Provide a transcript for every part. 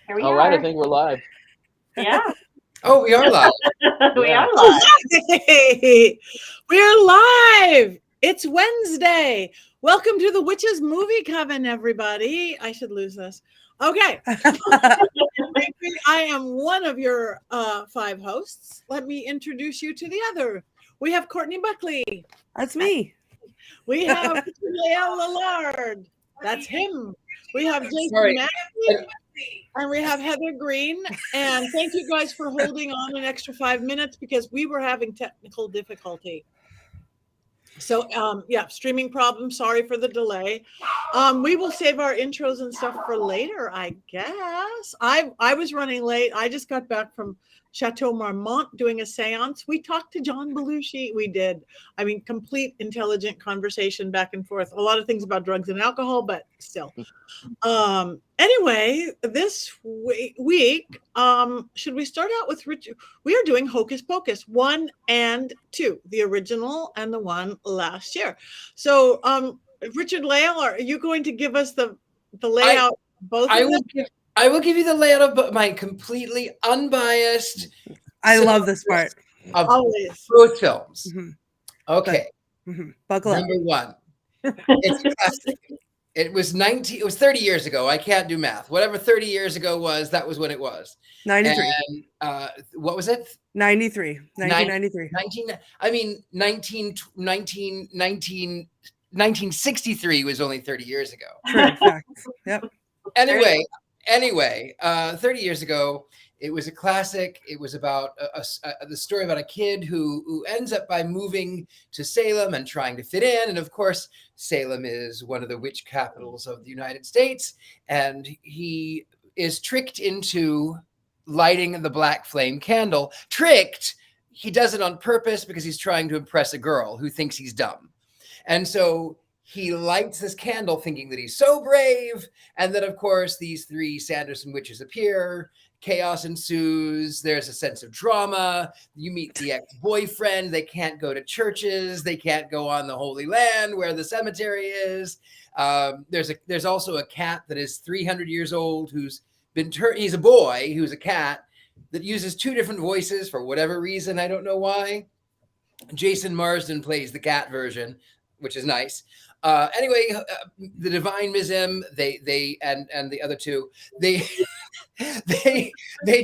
Here we All are. right, I think we're live. Yeah. Oh, we are live. We Yeah. are live. Hey, we're live. It's Wednesday. Welcome to the Witches Movie Coven, everybody. I should lose this. Okay. I am one of your 5 hosts. Let me introduce you to the other. We have Courtney Buckley. That's me. We have Richard-Lael Lillard. That's him. We have Jason Sorry. Mankey. And we have Heather Green. And thank you guys for holding on an extra 5 minutes because we were having technical difficulty. So, yeah, streaming problems. Sorry for the delay. We will save our intros and stuff for later, I guess. I was running late. I just got back from Chateau Marmont doing a seance. We talked to John Belushi. We did. I mean, complete intelligent conversation back and forth. A lot of things about drugs and alcohol, but still. Anyway, this week, should we start out with Richard? We are doing Hocus Pocus 1 and 2, the original and the one last year. So, Richard-Lael, are you going to give us the layout? I will give you the layout of my completely unbiased. I love this part. Of Always. both films. Mm-hmm. Okay. Mm-hmm. Buckle up. Number 1. It's a classic. It was 30 years ago. I can't do math. Whatever 30 years ago was, that was when it was. 93. And what was it? 93. 1993. 1963 was only 30 years ago. True fact. Yep. Anyway, 30 years ago, it was a classic. It was about the story about a kid who ends up by moving to Salem and trying to fit in. And of course, Salem is one of the witch capitals of the United States. And he is tricked into lighting the black flame candle. Tricked. He does it on purpose because he's trying to impress a girl who thinks he's dumb. And so he lights this candle thinking that he's so brave. And then, of course, these 3 Sanderson witches appear. Chaos ensues. There's a sense of drama. You meet the ex-boyfriend. They can't go to churches. They can't go on the Holy Land where the cemetery is. There's also a cat that is 300 years old who's been he's a boy who's a cat that uses 2 different voices for whatever reason. I don't know why. Jason Marsden plays the cat version, which is nice. Anyway, the Divine Mizim, they and the other 2, they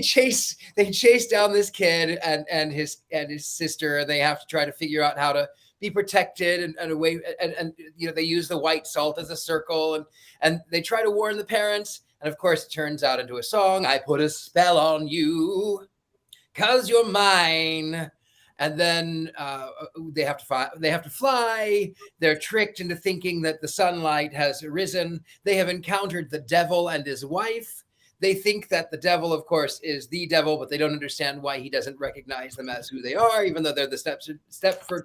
chase down this kid and his sister, and they have to try to figure out how to be protected and away, and you know, they use the white salt as a circle, and they try to warn the parents, and of course it turns out into a song. I put a spell on you 'cause you're mine. And then they have to fly. They're tricked into thinking that the sunlight has arisen. They have encountered the devil and his wife. They think that the devil, of course, is the devil, but they don't understand why he doesn't recognize them as who they are, even though they're the Stepford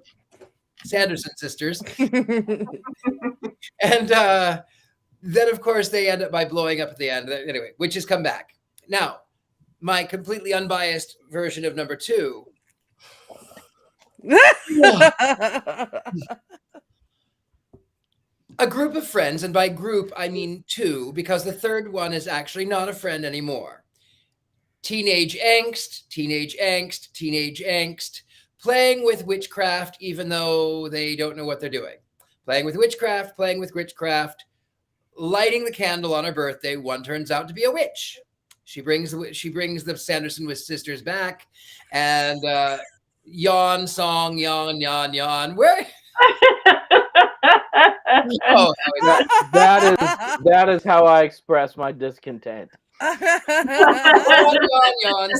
Sanderson sisters. And then, of course, they end up by blowing up at the end. Anyway, witches come back. Now, my completely unbiased version of number 2. A group of friends, and by group I mean 2, because the third one is actually not a friend anymore. Teenage angst, playing with witchcraft even though they don't know what they're doing. Playing with witchcraft, lighting the candle on her birthday. One turns out to be a witch. She brings the Sanderson sisters back, and yawn song, yawn. Where? Oh, that is how I express my discontent. yawn,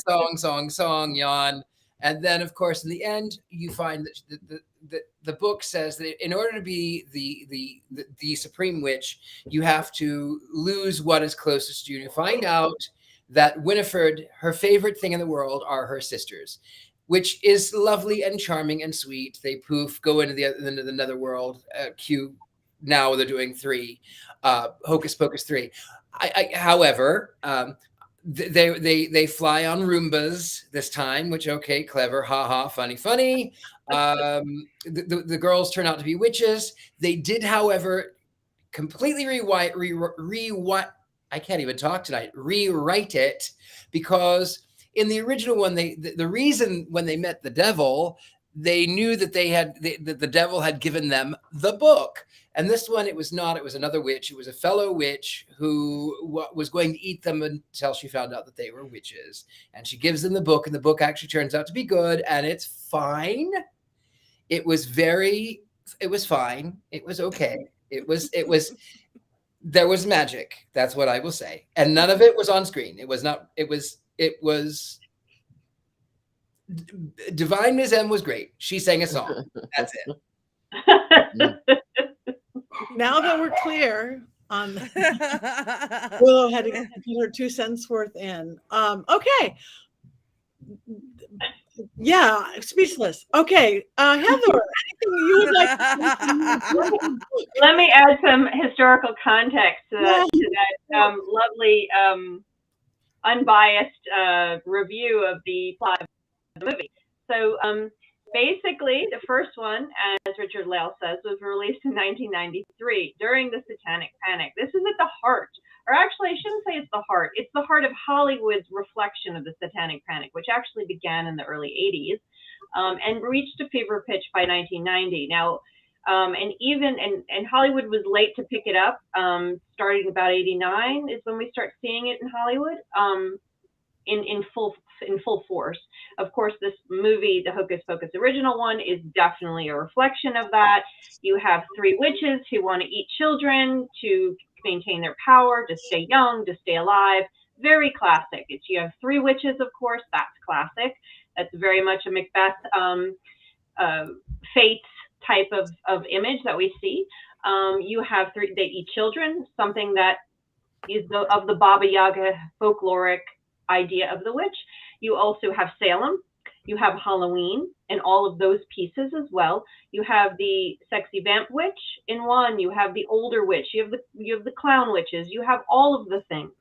song, yawn. And then, of course, in the end, you find that the book says that in order to be the supreme witch, you have to lose what is closest to you. You find out that Winifred, her favorite thing in the world are her sisters, which is lovely and charming and sweet. They go into the netherworld. Q. Now they're doing 3, Hocus Pocus 3. However, they fly on Roombas this time, which, okay, clever, haha, funny. The girls turn out to be witches. They did, however, completely I can't even talk tonight, rewrite it, because in the original one, the reason when they met the devil, they knew that the devil had given them the book. And this one, it was not. It was another witch. It was a fellow witch who was going to eat them until she found out that they were witches. And she gives them the book, and the book actually turns out to be good, and it's fine. It was fine. It was okay. There was magic. That's what I will say. And none of it was on screen. It was not. It was. Divine Miss M was great. She sang a song. That's it. Now that we're clear on Willow had to get her 2 cents worth in. Okay. Yeah, speechless. Okay. Heather, anything you would like to say? Let me add some historical context to that lovely unbiased review of the plot of the movie. So basically, the first one, as Richard-Lael says, was released in 1993 during the Satanic Panic. This is at the heart, or actually, I shouldn't say it's the heart. It's the heart of Hollywood's reflection of the Satanic Panic, which actually began in the early 80s and reached a fever pitch by 1990. Now, and Hollywood was late to pick it up. Starting about 89 is when we start seeing it in Hollywood in full force. Of course, this movie, the Hocus Pocus original one, is definitely a reflection of that. You have 3 witches who want to eat children to maintain their power, to stay young, to stay alive. Very classic. You have 3 witches, of course. That's classic. That's very much a Macbeth fate type of image that we see. You have 3, they eat children, something that is of the Baba Yaga folkloric idea of the witch. You also have Salem, you have Halloween, and all of those pieces as well. You have the sexy vamp witch in one. You have the older witch. You have the clown witches. You have all of the things.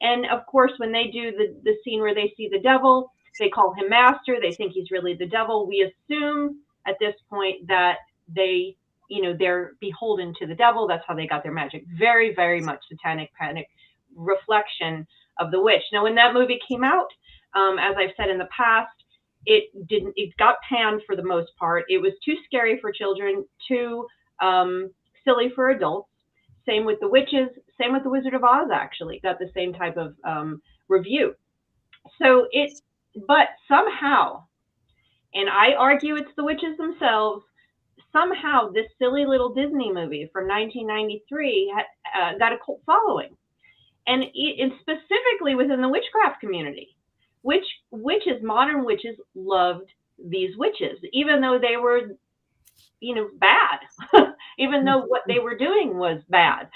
And of course, when they do the scene where they see the devil, they call him master. They think he's really the devil. We assume at this point that they're beholden to the devil. That's how they got their magic. Very, very much Satanic Panic reflection of the witch. Now, when that movie came out, as I've said in the past, it got panned for the most part. It was too scary for children, too silly for adults. Same with the witches, same with the Wizard of Oz, actually got the same type of review. But somehow, and I argue it's the witches themselves, somehow this silly little Disney movie from 1993 got a cult following. And specifically within the witchcraft community, modern witches loved these witches, even though they were, bad, even though what they were doing was bad.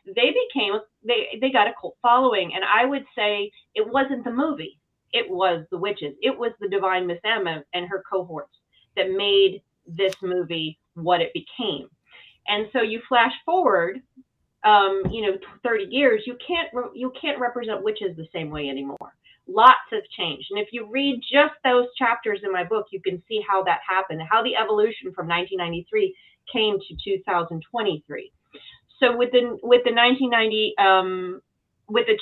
They got a cult following. And I would say it wasn't the movie. It was the witches. It was the Divine Miss Emma and her cohorts that made this movie what it became. And so you flash forward, 30 years, you can't represent witches the same way anymore. Lots have changed. And if you read just those chapters in my book, you can see how that happened, how the evolution from 1993 came to 2023. So with the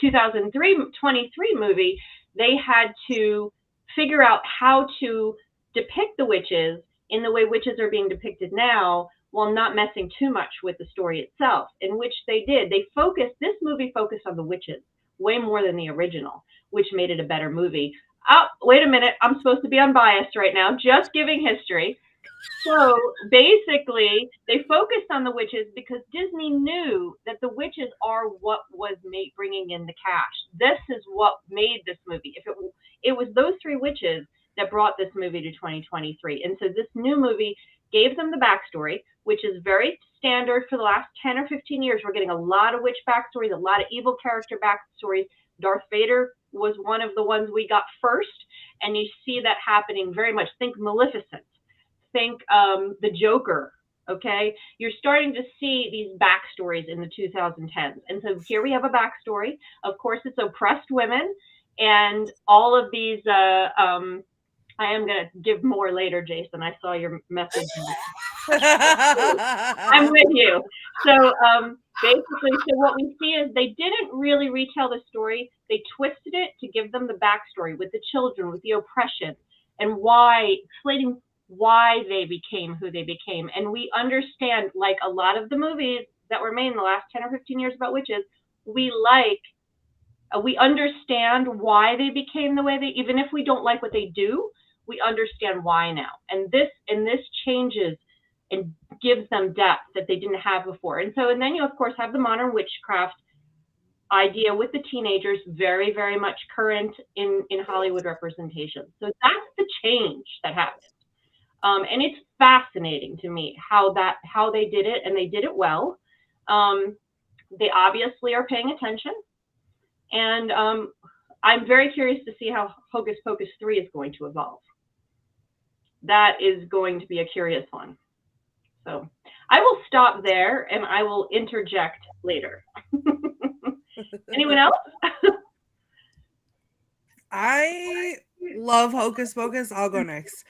2023 movie, they had to figure out how to depict the witches in the way witches are being depicted now, while not messing too much with the story itself, in which they did. This movie focused on the witches way more than the original, which made it a better movie. Oh, wait a minute. I'm supposed to be unbiased right now, just giving history. So basically, they focused on the witches because Disney knew that the witches are what was bringing in the cash. This is what made this movie. If it was those 3 witches that brought this movie to 2023. And so this new movie gave them the backstory, which is very standard for the last 10 or 15 years. We're getting a lot of witch backstories, a lot of evil character backstories. Darth Vader was one of the ones we got first, and you see that happening very much. Think Maleficent, think the Joker, okay? You're starting to see these backstories in the 2010s. And so here we have a backstory. Of course, it's oppressed women, and all of these I am going to give more later, Jason. I saw your message. I'm with you. So basically, so what we see is they didn't really retell the story. They twisted it to give them the backstory with the children, with the oppression, and why, explaining why they became who they became. And we understand, like a lot of the movies that were made in the last 10 or 15 years about witches, we understand why they became the way they, even if we don't like what they do, we understand why now. And this changes and gives them depth that they didn't have before. And then you of course have the modern witchcraft idea with the teenagers, very, very much current in Hollywood representation. So that's the change that happened. And it's fascinating to me how they did it, and they did it well. They obviously are paying attention. And I'm very curious to see how Hocus Pocus 3 is going to evolve. That is going to be a curious one. So I will stop there and I will interject later. Anyone else? I love Hocus Pocus. I'll go next.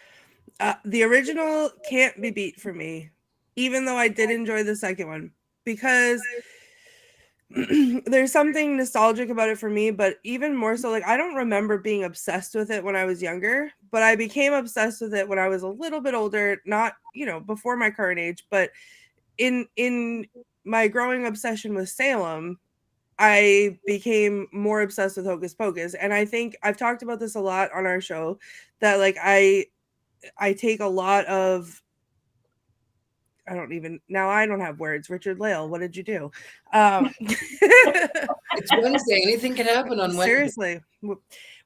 The original can't be beat for me, even though I did enjoy the second one, because there's something nostalgic about it for me, but even more so, like, I don't remember being obsessed with it when I was younger, but I became obsessed with it when I was a little bit older, not, before my current age, but in my growing obsession with Salem, I became more obsessed with Hocus Pocus. And I think I've talked about this a lot on our show, that like I take a lot of, I don't have words. Richard-Lael, what did you do? It's Wednesday. Anything can happen on Wednesday. Seriously.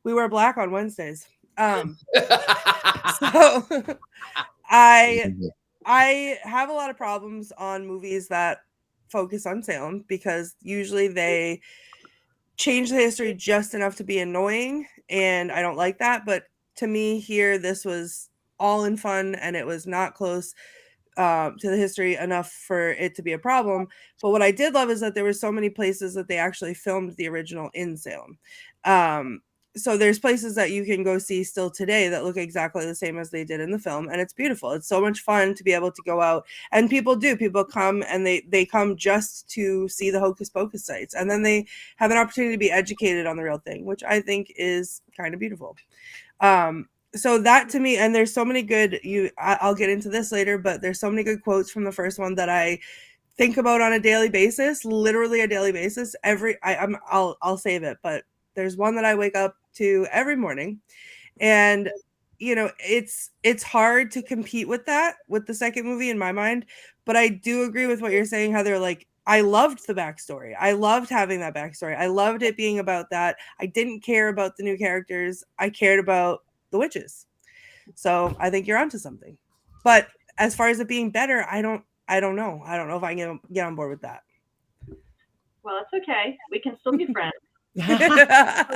We wear black on Wednesdays. So I have a lot of problems on movies that focus on Salem, because usually they change the history just enough to be annoying, and I don't like that. But to me here, this was all in fun, and it was not close to the history enough for it to be a problem. But what I did love is that there were so many places that they actually filmed the original in Salem. So there's places that you can go see still today that look exactly the same as they did in the film, and it's beautiful. It's so much fun to be able to go out, and people come, and they come just to see the Hocus Pocus sites, and then they have an opportunity to be educated on the real thing, which I think is kind of beautiful. So that to me, and there's so many good, I'll get into this later, but there's so many good quotes from the first one that I think about on a daily basis, literally a daily basis. I'll save it, but there's one that I wake up to every morning, and it's hard to compete with that with the second movie in my mind. But I do agree with what you're saying, Heather. Like, I loved the backstory. I loved having that backstory. I loved it being about that. I didn't care about the new characters. I cared about the witches. So I think you're onto something. But as far as it being better, I don't know. I don't know if I can get on board with that. Well, it's okay. We can still be friends. Yeah.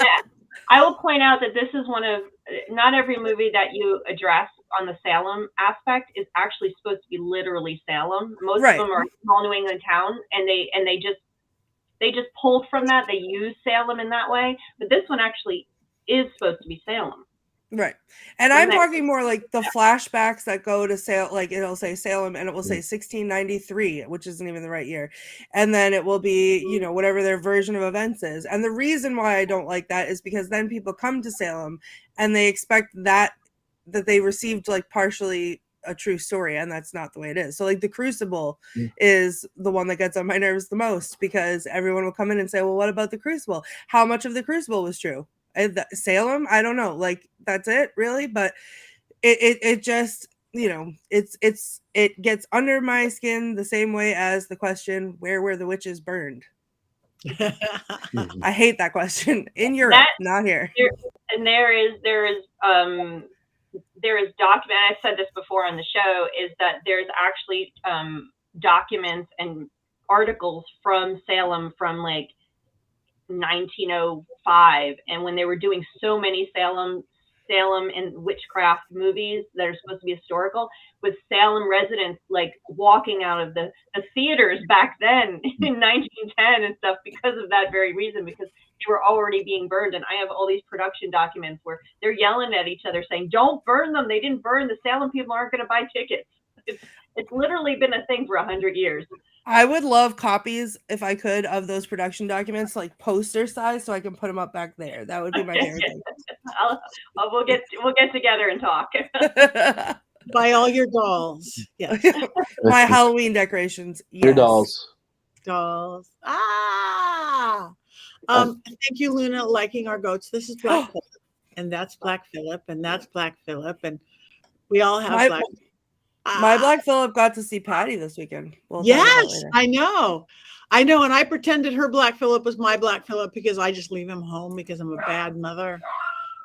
I will point out that this is one of, not every movie that you address on the Salem aspect is actually supposed to be literally Salem. Most of them are a small New England town, and they just pulled from that. They use Salem in that way, but this one actually is supposed to be Salem. Right. And I'm talking more like the flashbacks that go to Salem, like it'll say Salem and it will say 1693, which isn't even the right year. And then it will be, whatever their version of events is. And the reason why I don't like that is because then people come to Salem and they expect that they received like partially a true story, and that's not the way it is. So like the Crucible is the one that gets on my nerves the most, because everyone will come in and say, well, what about the Crucible? How much of the Crucible was true? Salem, I don't know, like that's it really, but it just it gets under my skin the same way as the question, where were the witches burned? I hate that question. In Europe, not here. There is document, I said this before on the show, is that there's actually documents and articles from Salem from like 1905, and when they were doing so many Salem and witchcraft movies that are supposed to be historical, with Salem residents like walking out of the theaters back then in 1910 and stuff, because of that very reason, because they were already being burned. And I have all these production documents where they're yelling at each other saying, don't burn them, they didn't burn, the Salem people aren't going to buy tickets. It's literally been a thing for 100 years. I would love copies, if I could, of those production documents, like poster size, so I can put them up back there. That would be my favorite thing. We'll get together and talk. Buy all your dolls. Yes. My Halloween decorations. Yes. Your dolls. Dolls. Thank you, Luna, liking our goats. This is Black Phillip, and that's Black Phillip, and that's Black Phillip, and we all have Black. My Black Phillip got to see Patti this weekend. Yes, I know, and I pretended her Black Phillip was my Black Phillip because I just leave him home because I'm a bad mother.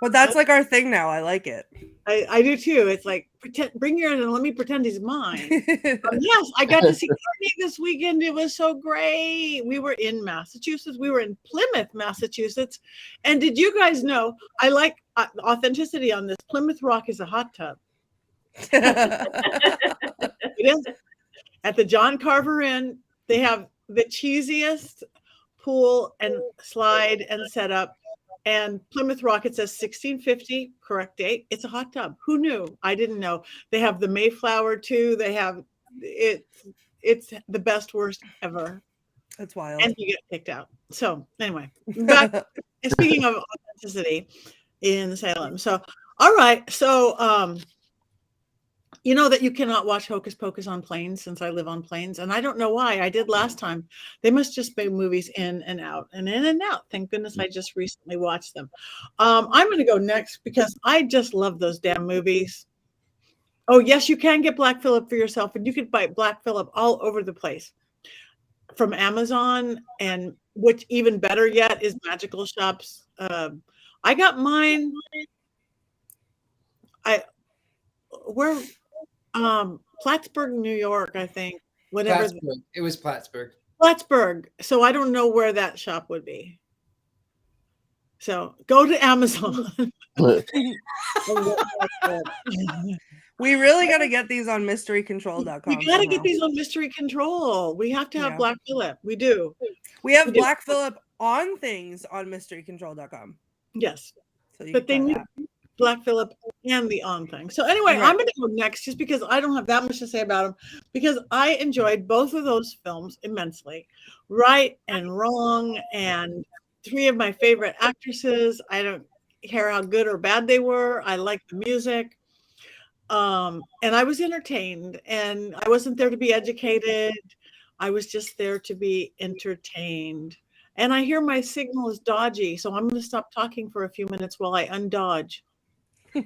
But that's like our thing now. I like it. I do too. It's like bring yours and let me pretend he's mine. Yes, I got to see Courtney this weekend. It was so great. We were in Massachusetts. We were in Plymouth, Massachusetts. And did you guys know? I like authenticity on this. Plymouth Rock is a hot tub. It is. At the John Carver Inn, they have the cheesiest pool and slide and setup. And Plymouth Rock, it says 1650, correct date. It's a hot tub. Who knew? I didn't know. They have the Mayflower too. They have it. It's the best, worst ever. That's wild. And you get kicked out. So anyway, back. Speaking of authenticity in Salem. So, all right. So, you know that you cannot watch Hocus Pocus on planes since I live on planes. And I don't know why. I did last time. They must just make movies in and out and in and out. Thank goodness I just recently watched them. I'm going to go next because I just love those damn movies. Oh, yes, you can get Black Phillip for yourself. And you could buy Black Phillip all over the place from Amazon. And which even better yet is magical shops. I got mine. Plattsburgh, New York, I think. Whatever. It was Plattsburgh. Plattsburgh. So I don't know where that shop would be. So go to Amazon. We really got to get these on mysterycontrol.com. We got to get these on Mystery Control. We have to have Black Phillip. We do. We have Black Phillip on things on mysterycontrol.com. Yes. So but they need Black Phillip and the on thing. So anyway, I'm going to go next just because I don't have that much to say about them because I enjoyed both of those films immensely. Right and Wrong and three of my favorite actresses. I don't care how good or bad they were. I liked the music. And I was entertained and I wasn't there to be educated. I was just there to be entertained. And I hear my signal is dodgy, so I'm going to stop talking for a few minutes while I undodge. I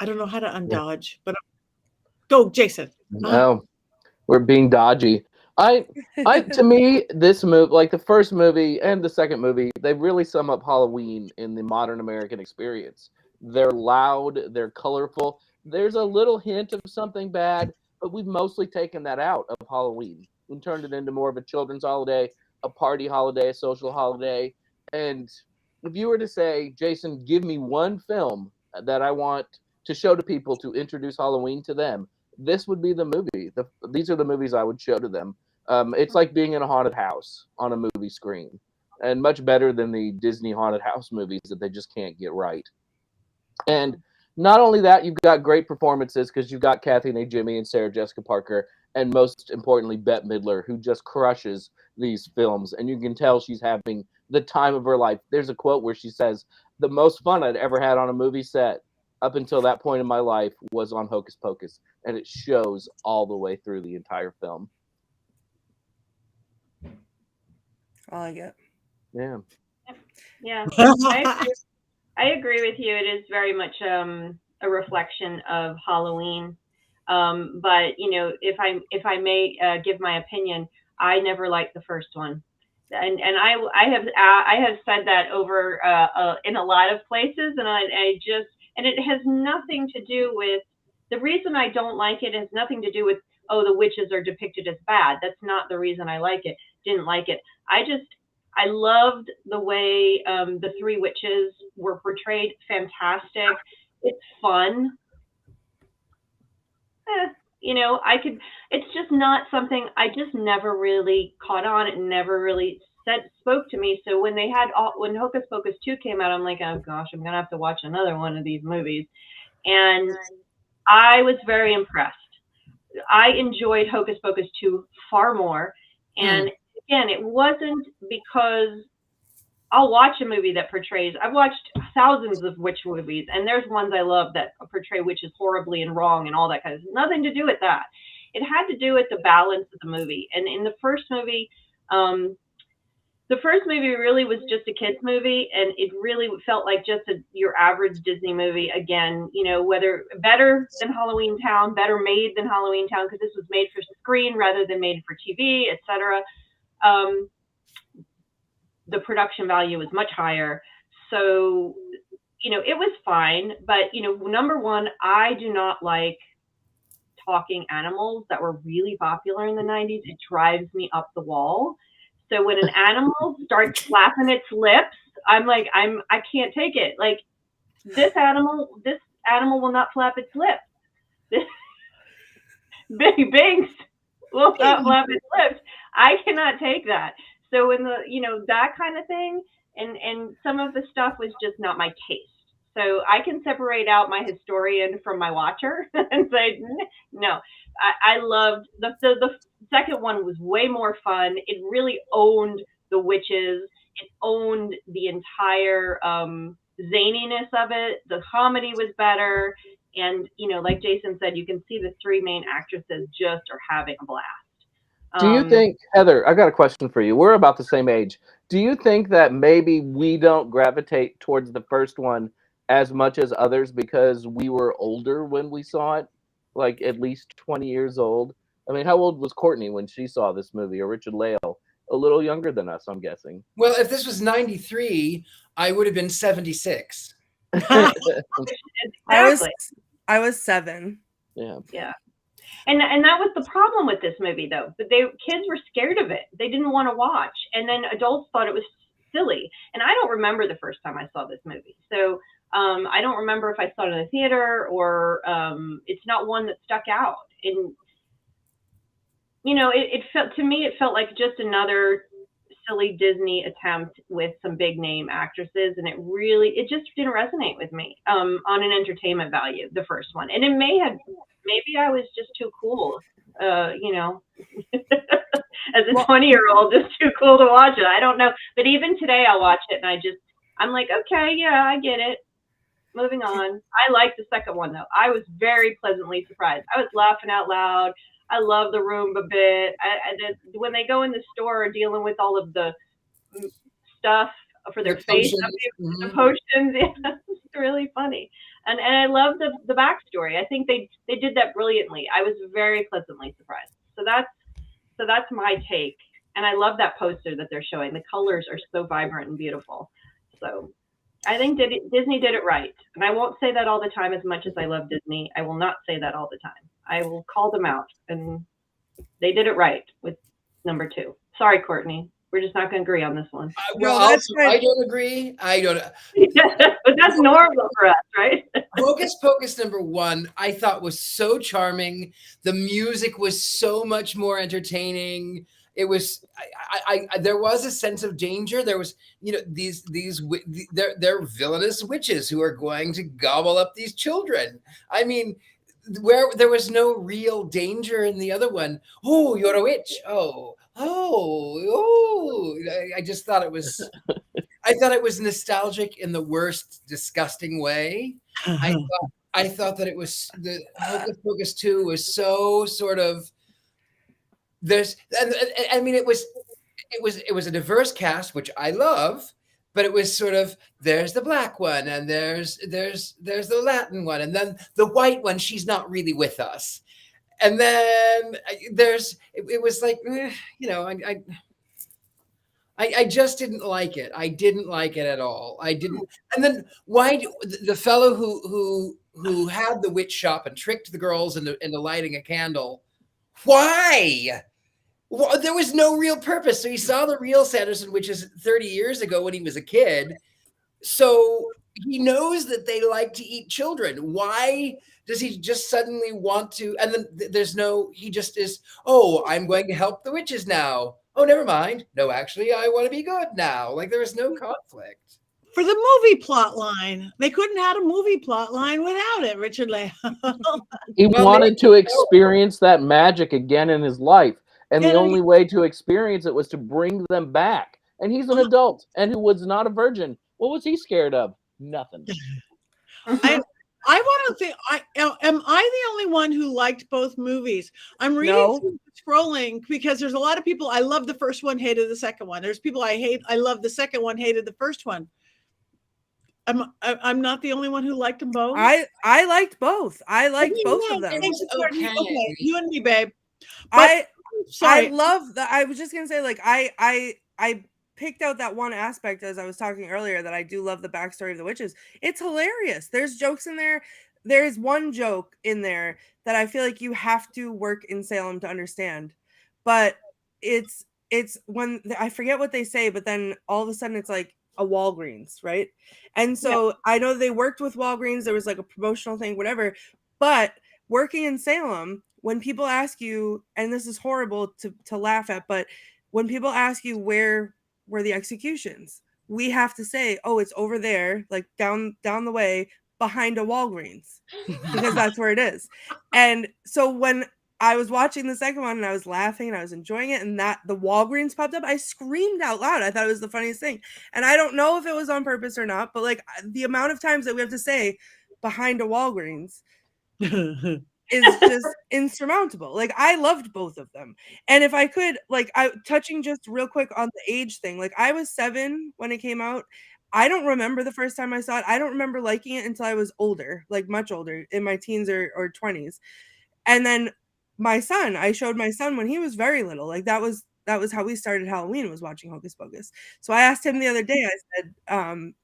don't know how to undodge, but go, Jason. No, we're being dodgy. To me, this movie, like the first movie and the second movie, they really sum up Halloween in the modern American experience. They're loud, they're colorful. There's a little hint of something bad, but we've mostly taken that out of Halloween and turned it into more of a children's holiday, a party holiday, a social holiday. And if you were to say, Jason, give me one film that I want to show to people to introduce Halloween to them, this would be the movie. These are the movies I would show to them. It's like being in a haunted house on a movie screen, and much better than the Disney haunted house movies that they just can't get right. And not only that, you've got great performances because you've got Kathy Najimy and Sarah Jessica Parker, and most importantly, Bette Midler, who just crushes these films. And you can tell she's having the time of her life. There's a quote where she says, "The most fun I'd ever had on a movie set up until that point in my life was on Hocus Pocus." And it shows all the way through the entire film. I like it. Yeah. Yeah. I agree with you. It is very much a reflection of Halloween. But you know, if I may give my opinion, I never liked the first one, and I have said that over in a lot of places, and it has nothing to do with the reason I don't like it. Has nothing to do with the witches are depicted as bad. That's not the reason I didn't like it. I loved the way the three witches were portrayed. Fantastic. It's fun. You know, it's just not something I just never really caught on. It never really spoke to me. So when when Hocus Pocus 2 came out, I'm like, oh gosh, I'm going to have to watch another one of these movies. And I was very impressed. I enjoyed Hocus Pocus 2 far more. And again, it wasn't because I'll watch a movie that portrays, I've watched thousands of witch movies, and there's ones I love that portray witches horribly and wrong and all that kind of stuff. Nothing to do with that. It had to do with the balance of the movie. And in the first movie really was just a kids movie, and it really felt like just your average Disney movie. Again, you know, whether better than Halloween Town, better made than Halloween Town, because this was made for screen rather than made for TV, etc. The production value was much higher. So, you know, it was fine. But, you know, number one, I do not like talking animals that were really popular in the 90s. It drives me up the wall. So when an animal starts flapping its lips, I'm like, I can't take it. Like, this animal will not flap its lips. This Binks will not flap its lips. I cannot take that. So in the, you know, that kind of thing, and some of the stuff was just not my taste. So I can separate out my historian from my watcher and say, no, I loved the second one was way more fun. It really owned the witches. It owned the entire zaniness of it. The comedy was better. And, you know, like Jason said, you can see the three main actresses just are having a blast. Do you think, Heather, I got a question for you. We're about the same age. Do you think that maybe we don't gravitate towards the first one as much as others because we were older when we saw it? Like at least 20 years old? I mean, how old was Courtney when she saw this movie, or Richard-Lael? A little younger than us, I'm guessing. Well, if this was 93, I would have been 76. Exactly. I was 7. Yeah. Yeah. And that was the problem with this movie, though. But kids were scared of it. They didn't want to watch. And then adults thought it was silly. And I don't remember the first time I saw this movie. So I don't remember if I saw it in the theater or it's not one that stuck out. And, you know, it felt like just another silly Disney attempt with some big name actresses. And it just didn't resonate with me on an entertainment value, the first one. And it maybe I was just too cool, you know, as a 20-year-old, just too cool to watch it. I don't know. But even today I'll watch it and I'm like, okay, yeah, I get it. Moving on. I liked the second one, though. I was very pleasantly surprised. I was laughing out loud. I love the Roomba bit. When they go in the store dealing with all of the stuff for their face, the potions, yeah, it's really funny. And I love the backstory. I think they did that brilliantly. I was very pleasantly surprised. So that's my take. And I love that poster that they're showing. The colors are so vibrant and beautiful. So I think Disney did it right. And I won't say that all the time as much as I love Disney. I will not say that all the time. I will call them out. And they did it right with number 2. Sorry, Courtney. We're just not going to agree on this one. I don't agree. I don't. But that's normal for us, right? Hocus Pocus number 1, I thought was so charming. The music was so much more entertaining. It was, there was a sense of danger. There was, you know, they're villainous witches who are going to gobble up these children. I mean, where there was no real danger in the other one. Oh, you're a witch. Oh. I just thought it was, I thought it was nostalgic in the worst, disgusting way. I thought that it was, the Hocus Pocus 2 was so sort of, I mean, it was a diverse cast, which I love, but it was sort of, there's the black one and there's the Latin one, and then the white one, she's not really with us. And then it was like, you know, I just didn't like it. I didn't like it at all. I didn't. And then why the fellow who had the witch shop and tricked the girls into lighting a candle? Why? Well, there was no real purpose. So he saw the real Sanderson, which is 30 years ago when he was a kid. So he knows that they like to eat children. Why does he just suddenly want to? And then he just is, oh, I'm going to help the witches now. Oh, never mind. No, actually, I want to be good now. Like, there is no conflict. for the movie plot line. They couldn't have a movie plot line without it, Richard-Lael. He wanted to experience that magic again in his life. And the only way to experience it was to bring them back. And he's an adult and who was not a virgin. What was he scared of? Nothing. I want to think, am I the only one who liked both movies? I'm reading, scrolling, because there's a lot of people. I love the first one, hated the second one. There's people I love the second one, hated the first one. I'm not the only one who liked them both. I liked both. I liked both of them. Okay, you and me, babe. But I love that. I was just gonna say, like, I picked out that one aspect as I was talking earlier that I do love the backstory of the witches. It's hilarious. There's jokes in there. There's one joke in there that I feel like you have to work in Salem to understand. But it's when I forget what they say, but then all of a sudden it's like a Walgreens, right? And so I know they worked with Walgreens. There was like a promotional thing, whatever. But working in Salem, when people ask you, and this is horrible to laugh at, but when people ask you where were the executions, we have to say, oh, it's over there, like down the way behind a Walgreens, because that's where it is. And so when I was watching the second one and I was laughing and I was enjoying it, and that the Walgreens popped up, I screamed out loud. I thought it was the funniest thing. And I don't know if it was on purpose or not, but like the amount of times that we have to say behind a Walgreens is just insurmountable. Like, I loved both of them. And if I could, like, touching just real quick on the age thing, like, I was 7 when it came out. I don't remember the first time I saw it. I don't remember liking it until I was older, like much older, in my teens or 20s. And then I showed my son when he was very little. Like, that was how we started Halloween, was watching Hocus Pocus. So I asked him the other day, I said,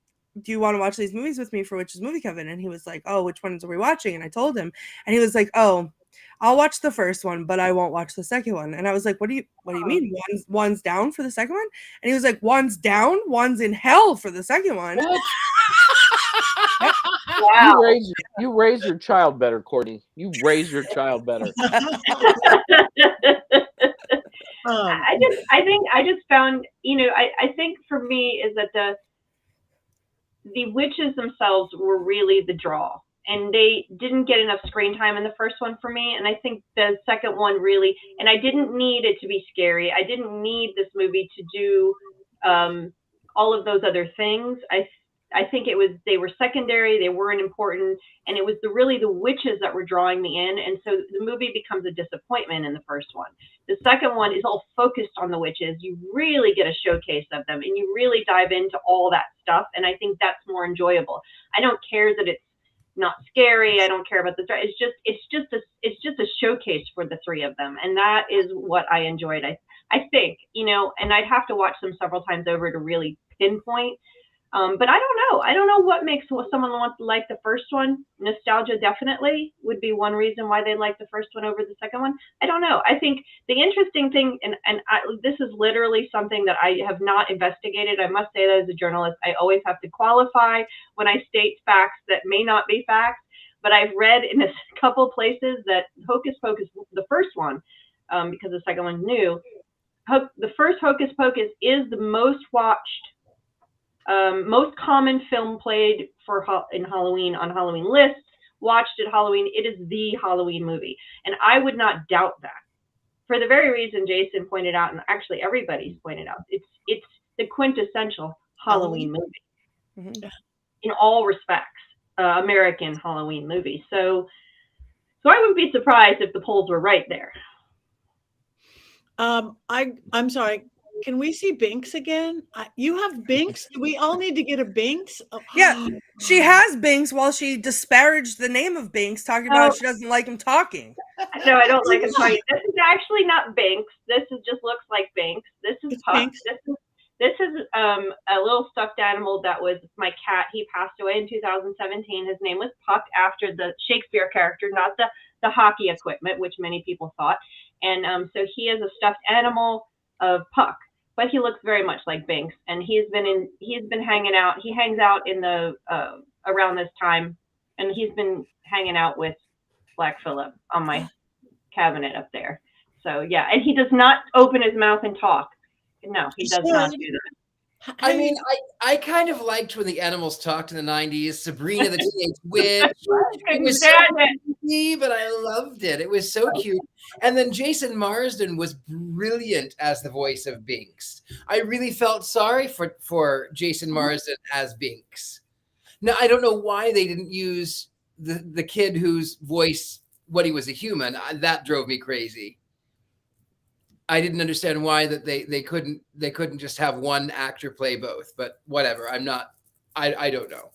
do you want to watch these movies with me for Witch's Movie Coven? And he was like, oh, which ones are we watching? And I told him, and he was like, oh, I'll watch the first one, but I won't watch the second one. And I was like, what do you mean? One's down for the second one? And he was like, one's down, one's in hell for the second one. Wow. You raise your child better, Courtney. You raise your child better. I just found, I think for me is that the witches themselves were really the draw, and they didn't get enough screen time in the first one for me. And I think the second one really, and I didn't need it to be scary. I didn't need this movie to do all of those other things. I think they were secondary, they weren't important, and it was really the witches that were drawing me in. And so the movie becomes a disappointment in the first one. The second one is all focused on the witches. You really get a showcase of them, and you really dive into all that stuff. And I think that's more enjoyable. I don't care that it's not scary. I don't care about the story. It's just a showcase for the three of them, and that is what I enjoyed. I think, and I'd have to watch them several times over to really pinpoint. But I don't know what makes someone want to like the first one. Nostalgia definitely would be one reason why they like the first one over the second one. I don't know. I think the interesting thing, and this is literally something that I have not investigated. I must say that as a journalist, I always have to qualify when I state facts that may not be facts. But I've read in a couple places that Hocus Pocus, the first one, because the second one's new, the first Hocus Pocus is the most watched, most common film played in Halloween on Halloween lists, watched at Halloween. It is the Halloween movie. And I would not doubt that, for the very reason Jason pointed out, and actually everybody's pointed out. It's the quintessential Halloween movie in all respects, American Halloween movie. So I wouldn't be surprised if the polls were right there. I'm sorry. Can we see Binks again? You have Binks? Do we all need to get a Binks? Oh. Yeah, she has Binks while she disparaged the name of Binks, talking about she doesn't like him talking. No, I don't like him talking. This is actually not Binks. Just looks like Binks. This is Puck. This is a little stuffed animal that was my cat. He passed away in 2017. His name was Puck, after the Shakespeare character, not the hockey equipment, which many people thought. And so he is a stuffed animal of Puck. But he looks very much like Binks, and he's been hanging out. He hangs out in the around this time, and he's been hanging out with Black Phillip on my cabinet up there. So yeah, and he does not open his mouth and talk. No, he does not do that. I mean, I kind of liked when the animals talked in the 90s. Sabrina the Teenage Witch. It was so creepy, but I loved it. It was so cute. And then Jason Marsden was brilliant as the voice of Binks. I really felt sorry for Jason Marsden as Binks. Now, I don't know why they didn't use the kid whose voice, when he was a human. That drove me crazy. I didn't understand why that they couldn't just have one actor play both, but whatever. I don't know.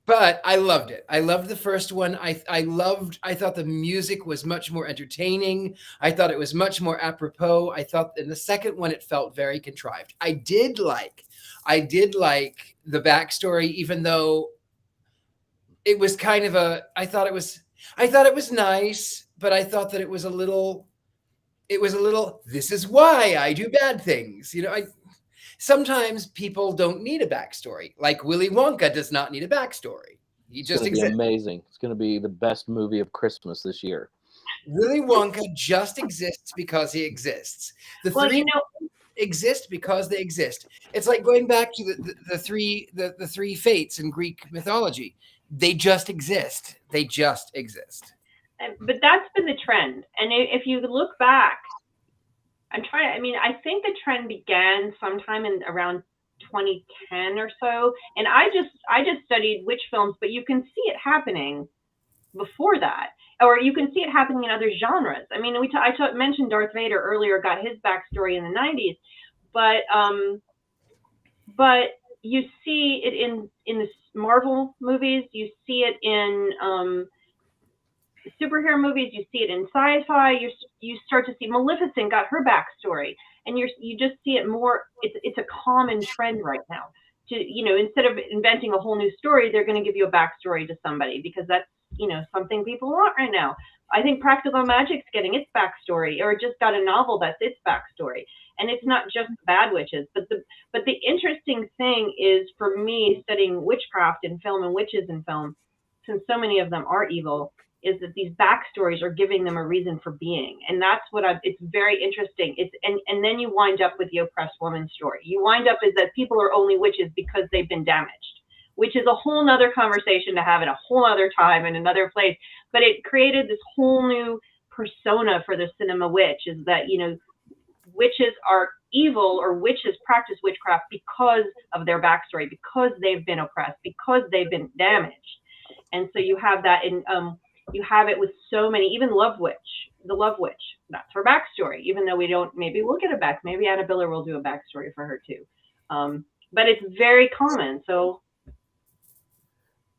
But I loved it. I loved the first one. I thought the music was much more entertaining. I thought it was much more apropos. I thought in the second one it felt very contrived. I did like the backstory, even though it was kind of I thought it was nice, but I thought that it was a little, this is why I do bad things. You know, sometimes people don't need a backstory. Like Willy Wonka does not need a backstory. He just exists. Amazing. It's going to be the best movie of Christmas this year. Willy Wonka just exists because he exists. The three exist because they exist. It's like going back to the three fates in Greek mythology. They just exist. They just exist. But that's been the trend. And if you look back, I think the trend began sometime in around 2010 or so. And I just studied witch films, but you can see it happening before that, or you can see it happening in other genres. I mean, I mentioned Darth Vader earlier, got his backstory in the 90s, but you see it in the Marvel movies, you see it in superhero movies, you see it in sci-fi, you start to see Maleficent got her backstory, and you just see it more. It's a common trend right now to, instead of inventing a whole new story, they're going to give you a backstory to somebody, because that's, something people want right now. I think Practical Magic's getting its backstory, or it just got a novel that's its backstory, and it's not just bad witches. But the interesting thing is, for me, studying witchcraft in film and witches in film, since so many of them are evil, is that these backstories are giving them a reason for being. And that's it's very interesting. And then you wind up with the oppressed woman story. You wind up is that people are only witches because they've been damaged, which is a whole nother conversation to have at a whole other time in another place. But it created this whole new persona for the cinema witch, is that, witches are evil, or witches practice witchcraft because of their backstory, because they've been oppressed, because they've been damaged. And so you have that in, you have it with so many, even the Love Witch, that's her backstory, even though we don't, maybe we'll get it back. Maybe Anna Biller will do a backstory for her too. But it's very common. So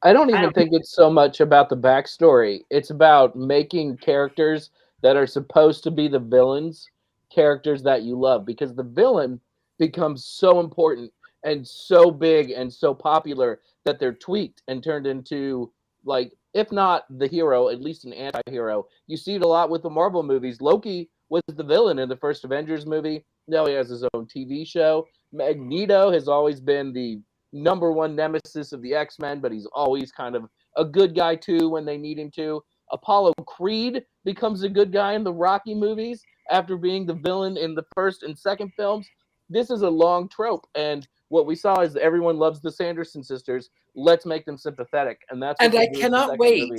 I don't think it's so much about the backstory. It's about making characters that are supposed to be the villains, characters that you love, because the villain becomes so important and so big and so popular that they're tweaked and turned into, like, if not the hero, at least an anti-hero. You see it a lot with the Marvel movies. Loki was the villain in the first Avengers movie. Now he has his own TV show. Magneto has always been the number one nemesis of the X-Men, but he's always kind of a good guy too when they need him to. Apollo Creed becomes a good guy in the Rocky movies after being the villain in the first and second films. This is a long trope, and what we saw is that everyone loves the Sanderson sisters. Let's make them sympathetic, and that's. And I cannot wait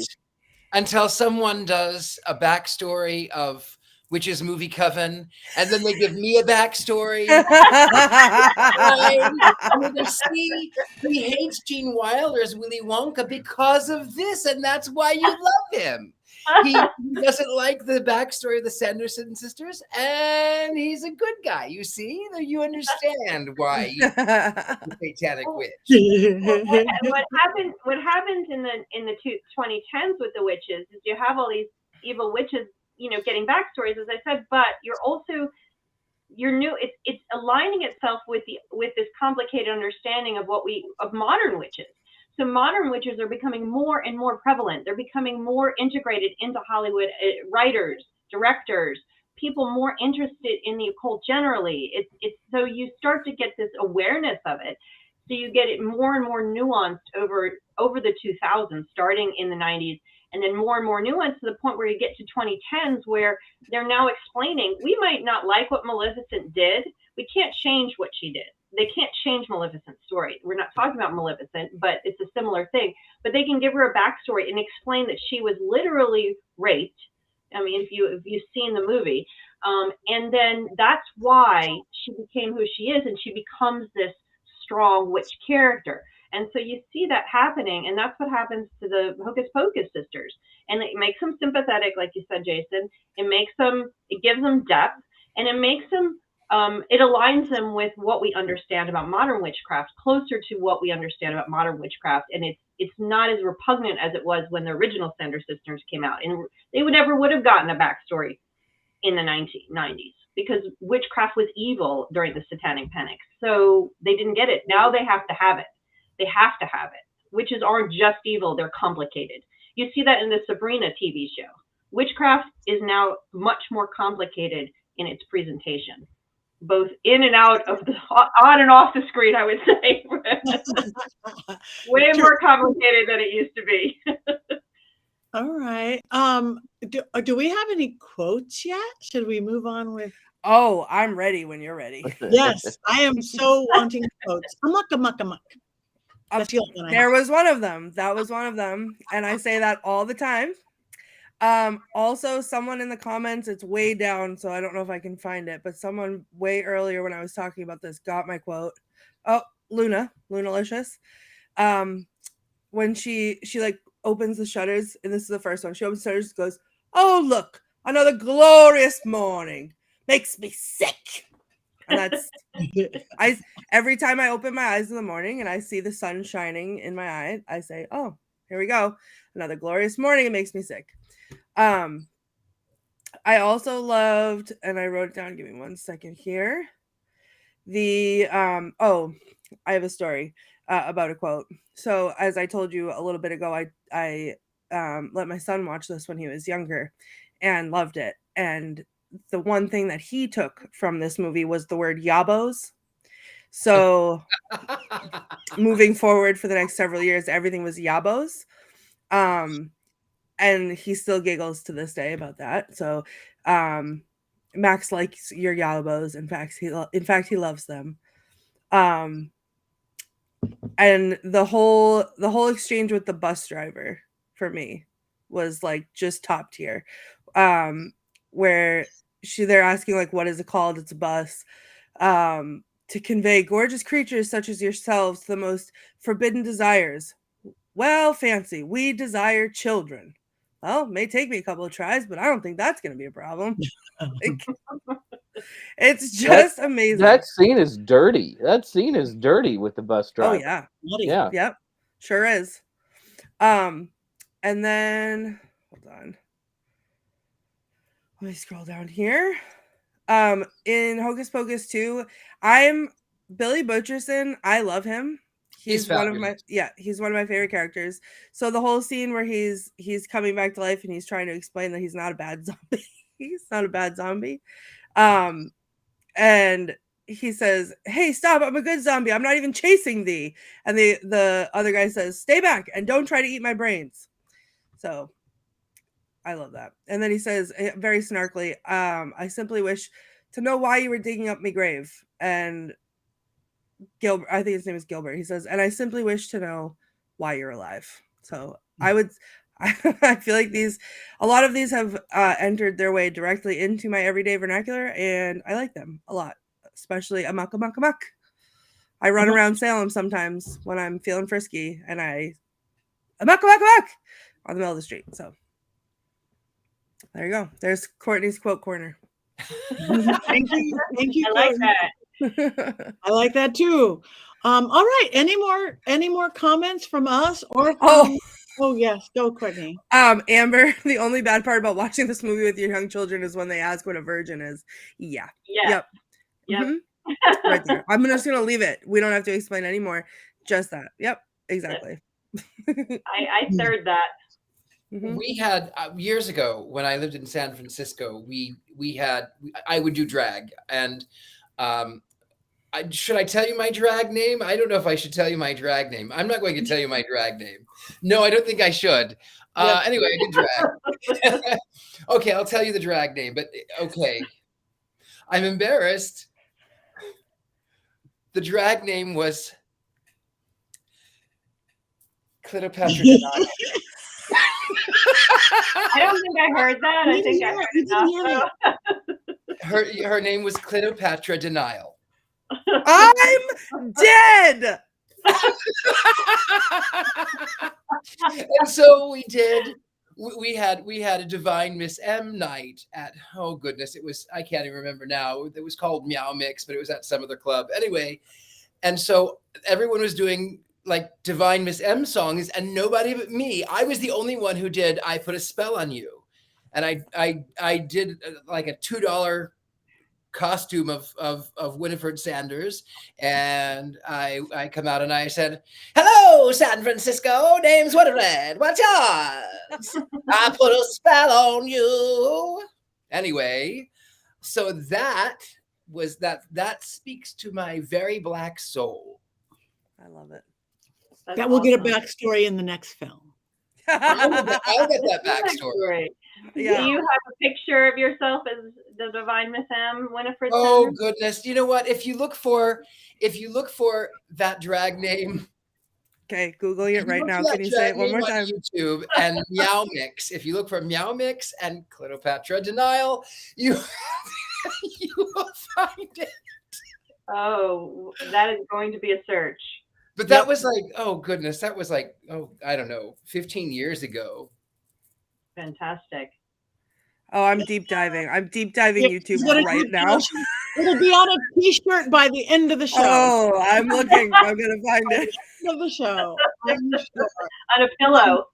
until someone does a backstory of Witch's movie Coven, and then they give me a backstory. I'm going to see he hates Gene Wilder's Willy Wonka because of this, and that's why you love him. He doesn't like the backstory of the Sanderson sisters, and he's a good guy. You see, you understand why he's a satanic witch. What happens in the 2010s with the witches is you have all these evil witches, getting backstories, as I said, but it's aligning itself with this complicated understanding of modern witches. So modern witches are becoming more and more prevalent. They're becoming more integrated into Hollywood, writers, directors, people more interested in the occult generally. It's so you start to get this awareness of it. So you get it more and more nuanced over the 2000s, starting in the 90s, and then more and more nuanced to the point where you get to 2010s, where they're now explaining, we might not like what Maleficent did. We can't change what she did. they can't change Maleficent's story. We're not talking about Maleficent, but it's a similar thing. But they can give her a backstory and explain that she was literally raped. I mean, if you've seen the movie, and then that's why she became who she is, and she becomes this strong witch character. And so you see that happening, and that's what happens to the Hocus Pocus sisters. And it makes them sympathetic, like you said, Jason. It gives them depth, and it makes them, it aligns them with what we understand about modern witchcraft, closer to what we understand about modern witchcraft. And it's not as repugnant as it was when the original Sanderson sisters came out. And they would have gotten a backstory in the 1990s, because witchcraft was evil during the Satanic Panic. So they didn't get it. Now they have to have it. They have to have it. Witches aren't just evil, they're complicated. You see that in the Sabrina TV show. Witchcraft is now much more complicated in its presentation, both in and out of on and off the screen, I would say. Way more complicated than it used to be. All right. Do we have any quotes yet? Should we move on with? Oh, I'm ready when you're ready. Yes, I am so wanting quotes. Amok. There was one of them. That was one of them. And I say that all the time. Also, someone in the comments, it's way down, so I don't know if I can find it, but someone way earlier when I was talking about this got my quote. Oh, Lunalicious. When she like opens the shutters, and this is the first one. She opens the shutters, goes, "Oh, look, another glorious morning. Makes me sick." And that's every time I open my eyes in the morning and I see the sun shining in my eye, I say, "Oh, here we go. Another glorious morning. It makes me sick." I also loved, and I wrote it down, give me 1 second here. I have a story about a quote. So as I told you a little bit ago, I let my son watch this when he was younger and loved it. And the one thing that he took from this movie was the word yabos. So moving forward for the next several years, everything was yabos. And he still giggles to this day about that. So Max likes your yabos. In fact, he loves them. And the whole exchange with the bus driver for me was like just top tier. Where they're asking like, what is it called? It's a bus. To convey gorgeous creatures such as yourselves to the most forbidden desires. Well, fancy. We desire children. Well, it may take me a couple of tries, but I don't think that's going to be a problem. It's just amazing. That scene is dirty. That scene is dirty with the bus driver. Oh yeah. Yeah. Yep. Sure is. And then hold on. Let me scroll down here. In Hocus Pocus 2, I'm Billy Butcherson. I love him. He's one of my favorite characters. So the whole scene where he's coming back to life and he's trying to explain that he's not a bad zombie. He's not a bad zombie. And he says, "Hey, stop, I'm a good zombie. I'm not even chasing thee." And the other guy says, "Stay back and don't try to eat my brains." So I love that. And then he says very snarkily, "I simply wish to know why you were digging up my grave." And Gilbert, I think his name is Gilbert. He says, "And I simply wish to know why you're alive." So I feel like a lot of these have entered their way directly into my everyday vernacular, and I like them a lot, especially amok. I run around Salem sometimes when I'm feeling frisky, and I amok on the middle of the street. So there you go. There's Courtney's quote corner. Thank you. I like that. I like that too. All right. Any more comments from us or from? Oh yes, go Courtney. Amber, the only bad part about watching this movie with your young children is when they ask what a virgin is. Yeah. Yep. Mm-hmm. Right there. I'm just gonna leave it. We don't have to explain anymore. Just that. Yep. Exactly. I third that. Mm-hmm. We had years ago when I lived in San Francisco, I would do drag, and should I tell you my drag name? I don't know if I should tell you my drag name. I'm not going to tell you my drag name. No, I don't think I should. Anyway, I did drag. Okay, I'll tell you the drag name, but okay. I'm embarrassed. The drag name was Cleopatra Denial. I don't think I heard that. I think I heard enough. Her name was Cleopatra Denial. I'm dead. And so we did. We had a Divine Miss M night at, oh goodness, it was, I can't even remember now. It was called Meow Mix, but it was at some other club. Anyway, and so everyone was doing like Divine Miss M songs, and nobody but me. I was the only one who did I Put a Spell on You. And I did like a $2 costume of Winifred Sanders, and I come out and I said, "Hello, San Francisco, name's Winifred. What's yours? I put a spell on you." Anyway, so that was that speaks to my very Black soul. I love it. That's That will get a awesome. backstory in the next film. I'll get that backstory. Yeah. Do you have a picture of yourself as the Divine Miss M, Winifred? Oh Sanders? goodness! You know what? If you look for that drag name, Okay, Googling it right look now. for that Can you say it drag one more name on time? YouTube and Meow Mix. If you look for Meow Mix and Cleopatra Denial, you will find it. Oh, that is going to be a search. But that was like, oh goodness, that was like, oh, I don't know, 15 years ago. Fantastic. Oh, I'm deep diving. I'm deep diving Yeah, YouTube what right it- now. It'll be on a T-shirt by the end of the show. Oh, I'm looking. I'm gonna find it. End of the show. I'm sure. On a pillow.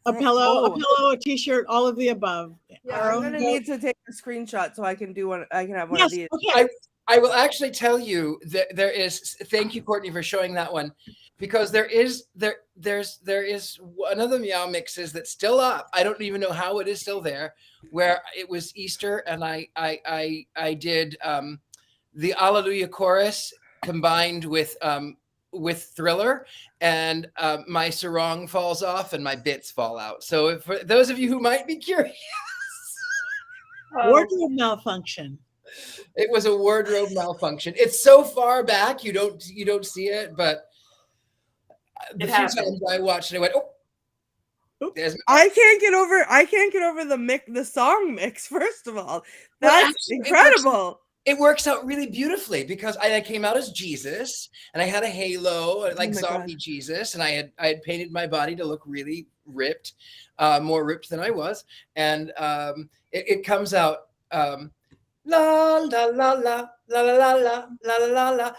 A pillow, Oh. a T-shirt, all of the above. Yeah, Our I'm own gonna vote. need to take a screenshot so I can do one. I can have one Yes, of these. okay. I will actually tell you that there is. Thank you, Courtney, for showing that one, because there's one of the Meow Mixes that's still up. I don't even know how it is still there. Where it was Easter, and I did the Alleluia chorus combined with Thriller, and my sarong falls off and my bits fall out. So for those of you who might be curious, Wardrobe malfunction. it was a wardrobe malfunction. It's so far back you don't see it, but the few times I watched it, I went, oh, there's I can't get over the song mix. First of all, that's actually, incredible. it works out really beautifully because I came out as Jesus and I had a halo, like my zombie God. Jesus, and I had painted my body to look really ripped, more ripped than I was, and it comes out. La la la la la la la la la la la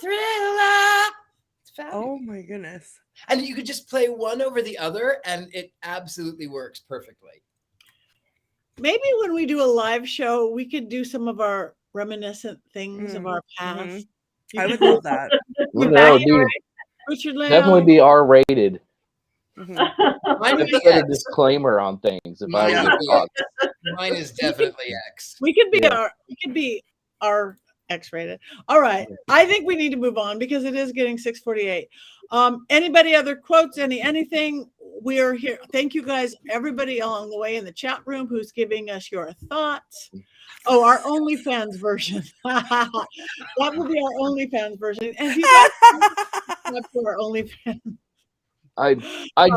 thriller. It's fabulous. Oh my goodness. And you could just play one over the other, and it absolutely works perfectly. Maybe when we do a live show, we could do some of our reminiscent things of our past. Mhm. You I could would love that. That would be Richard-Lael. definitely be R-rated. Mhm. Mine would Let's be put a X. disclaimer on things. If I Mine were would be Fox. X. Mine is definitely X. We could be Yeah. our X-rated. All right. I think we need to move on because it is getting 6:48. Anybody other quotes? Anything? We are here. Thank you guys, everybody along the way in the chat room who's giving us your thoughts. Oh, our OnlyFans version. That will be our OnlyFans version. And if you guys subscribe to our OnlyFans. I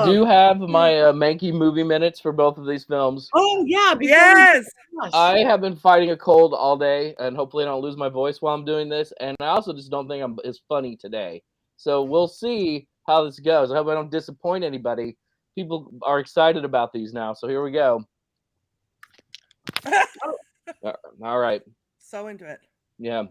do have my Mankey movie minutes for both of these films. Oh yeah. Yes. I have been fighting a cold all day, and hopefully I don't lose my voice while I'm doing this. And I also just don't think I'm as funny today. So we'll see how this goes. I hope I don't disappoint anybody. People are excited about these now, so here we go. All right. So into it. Yeah.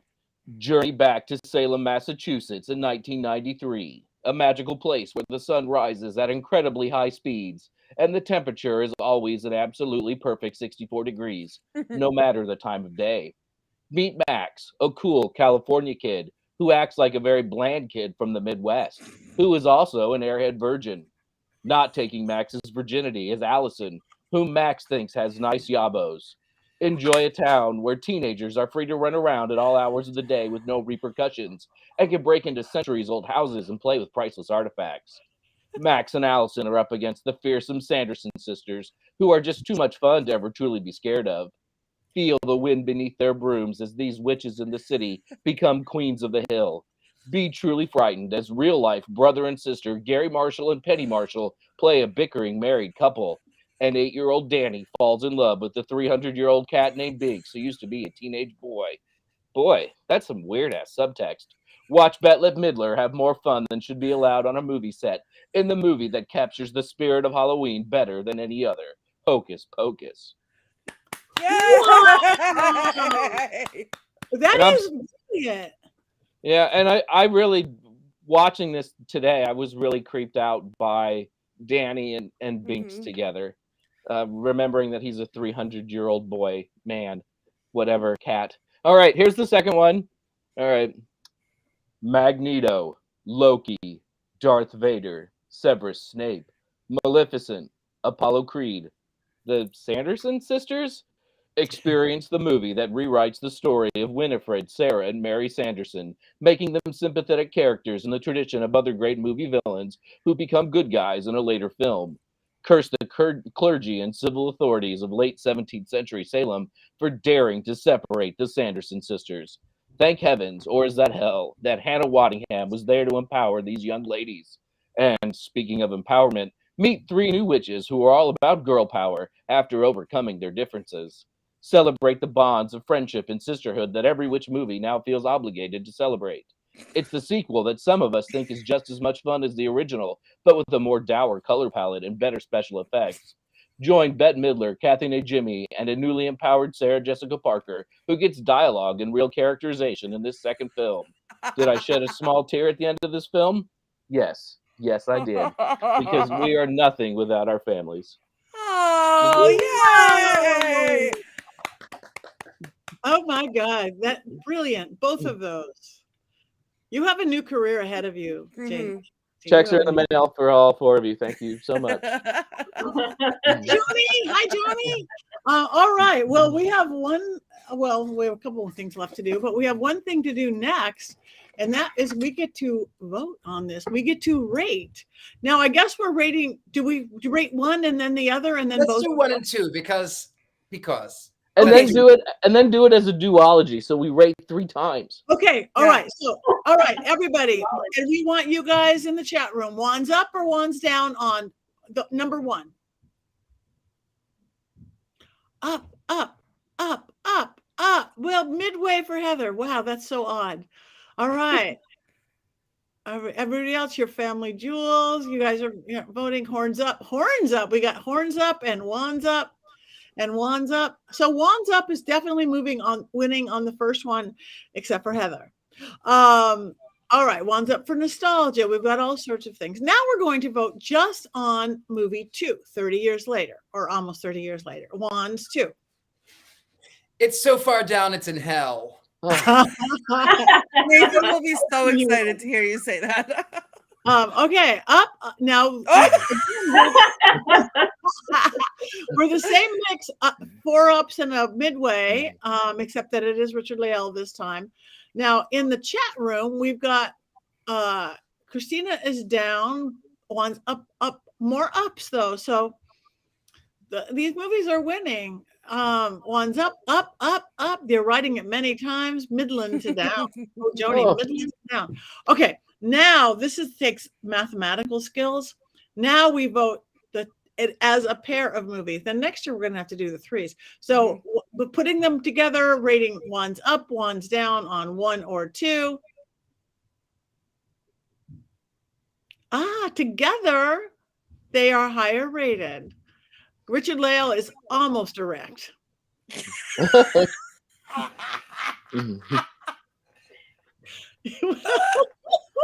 Journey back to Salem, Massachusetts in 1993. A magical place where the sun rises at incredibly high speeds, and the temperature is always an absolutely perfect 64 degrees, no matter the time of day. Meet Max, a cool California kid who acts like a very bland kid from the Midwest, who is also an airhead virgin. Not taking Max's virginity is Allison, whom Max thinks has nice yabos. Enjoy a town where teenagers are free to run around at all hours of the day with no repercussions and can break into centuries-old houses and play with priceless artifacts. Max and Allison are up against the fearsome Sanderson sisters, who are just too much fun to ever truly be scared of. Feel the wind beneath their brooms as these witches in the city become queens of the hill. Be truly frightened as real-life brother and sister Gary Marshall and Penny Marshall play a bickering married couple. And 8-year-old Danny falls in love with the 300-year-old cat named Biggs, who used to be a teenage boy. Boy, that's some weird-ass subtext. Watch Bette Midler have more fun than should be allowed on a movie set in the movie that captures the spirit of Halloween better than any other, Hocus Pocus. Yay! That is brilliant. Yeah, and I really, watching this today, I was really creeped out by Danny and Binks together. Remembering that he's a 300-year-old boy, man, whatever, cat. All right, here's the second one. All right. Magneto, Loki, Darth Vader, Severus Snape, Maleficent, Apollo Creed. The Sanderson sisters experience the movie that rewrites the story of Winifred, Sarah, and Mary Sanderson, making them sympathetic characters in the tradition of other great movie villains who become good guys in a later film. Curse the clergy and civil authorities of late 17th century Salem for daring to separate the Sanderson sisters. Thank heavens, or is that hell, that Hannah Waddingham was there to empower these young ladies. And speaking of empowerment, meet 3 new witches who are all about girl power after overcoming their differences. Celebrate the bonds of friendship and sisterhood that every witch movie now feels obligated to celebrate. It's the sequel that some of us think is just as much fun as the original, but with a more dour color palette and better special effects. Join Bette Midler, Kathy Najimy, and a newly empowered Sarah Jessica Parker, who gets dialogue and real characterization in this second film. Did I shed a small tear at the end of this film? Yes. Yes, I did. Because we are nothing without our families. Oh, yay! Oh my God, that's brilliant. Both of those. You have a new career ahead of you, Jane. Checks are in the mail for all 4 of you. Thank you so much. Johnny, hi Johnny. All right. Well, we have a couple of things left to do, but we have one thing to do next, and that is we get to vote on this. We get to rate. Now, I guess we're rating. Do we rate one and then the other, and then Let's both? do 1 and 2 because. And then do it as a duology, so we rate 3 times. Okay, all right. So, all right, everybody, and we want you guys in the chat room. Wands up or wands down on the number 1. Up, up, up, up, up. Well, midway for Heather. Wow, that's so odd. All right. Everybody else, your family jewels. You guys are voting horns up. Horns up. We got horns up and wands up. And wands up. So wands up is definitely winning on the first one, except for Heather. All right, wands up for nostalgia. We've got all sorts of things. Now we're going to vote just on movie 2, 30 years later, or almost 30 years later. Wands 2. It's so far down, it's in hell. Nathan will be so excited to hear you say that. Okay, up now. We're the same mix, 4 ups and a midway, except that it is Richard-Lael this time. Now in the chat room, we've got Christina is down, one's up, more ups though. So these movies are winning. One's up, up, up, up. They're writing it many times. Midland to down. Oh, Joni, Midland to down. Okay. Now this takes mathematical skills. Now we vote it as a pair of movies. Then next year we're going to have to do the 3s. So putting them together, rating one's up, one's down on 1 or 2. Together they are higher rated. Richard-Lael is almost erect.